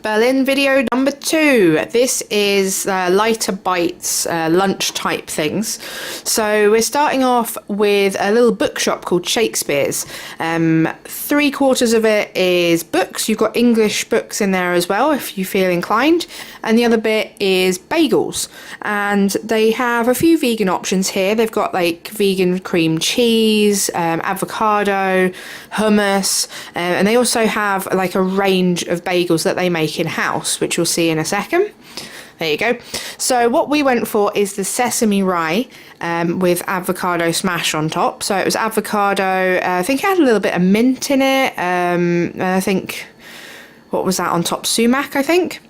Berlin video number 2. This is lighter bites, lunch type things. So we're starting off with a little bookshop called Shakespeare's. 3/4 of it is books. You've got English books in there as well if you feel inclined. And the other bit is bagels. And they have a few vegan options here. They've got like vegan cream cheese, avocado, hummus, and they also have like a range of bagels that they make in-house, which you'll see in a second. There you go. So what we went for is the sesame rye with avocado smash on top. So it was avocado, I think it had a little bit of mint in it. I think, what was that on top? Sumac, I think.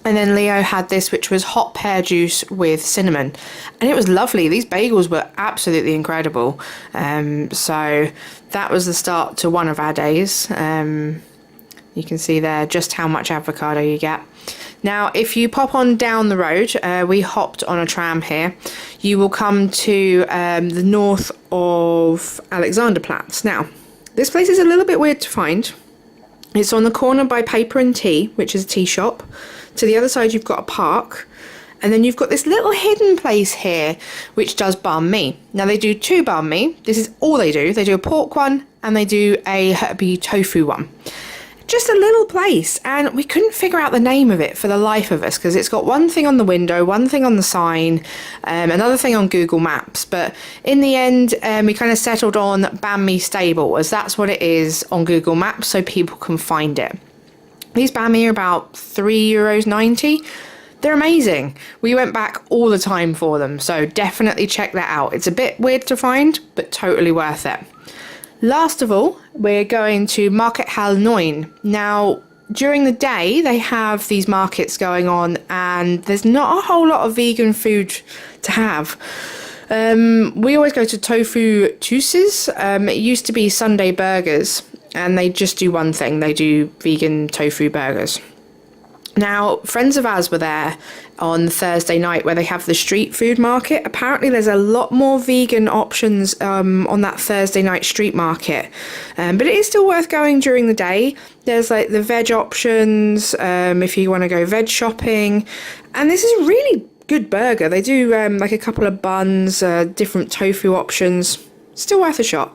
And then Leo had this, which was hot pear juice with cinnamon. And it was lovely. These bagels were absolutely incredible. So that was the start to one of our days. You can see there just how much avocado you get. Now, if you pop on down the road, we hopped on a tram here, you will come to the north of Alexanderplatz. Now, this place is a little bit weird to find. It's on the corner by Paper and Tea, which is a tea shop. To the other side, you've got a park. And then you've got this little hidden place here, which does banh mi. Now, they do 2 banh mi. This is all they do. They do a pork one and they do a herby tofu one. Just a little place, and we couldn't figure out the name of it for the life of us because it's got one thing on the window, one thing on the sign, another thing on Google Maps. But in the end, we kind of settled on Banh Mi Stable, as that's what it is on Google Maps, so people can find it. These banh mi are about €3.90. They're amazing. We went back all the time for them, so definitely check that out. It's a bit weird to find, but totally worth it. Last of all, we're going to Markethalle 9. Now, during the day, they have these markets going on, and there's not a whole lot of vegan food to have. We always go to Tofu Tuesdays. It used to be Sunday burgers, and they just do one thing. They do vegan tofu burgers. Now, friends of ours were there on Thursday night where they have the street food market. Apparently there's a lot more vegan options on that Thursday night street market. But it is still worth going during the day. There's like the veg options if you want to go veg shopping. And this is a really good burger. They do like a couple of buns, different tofu options. Still worth a shot.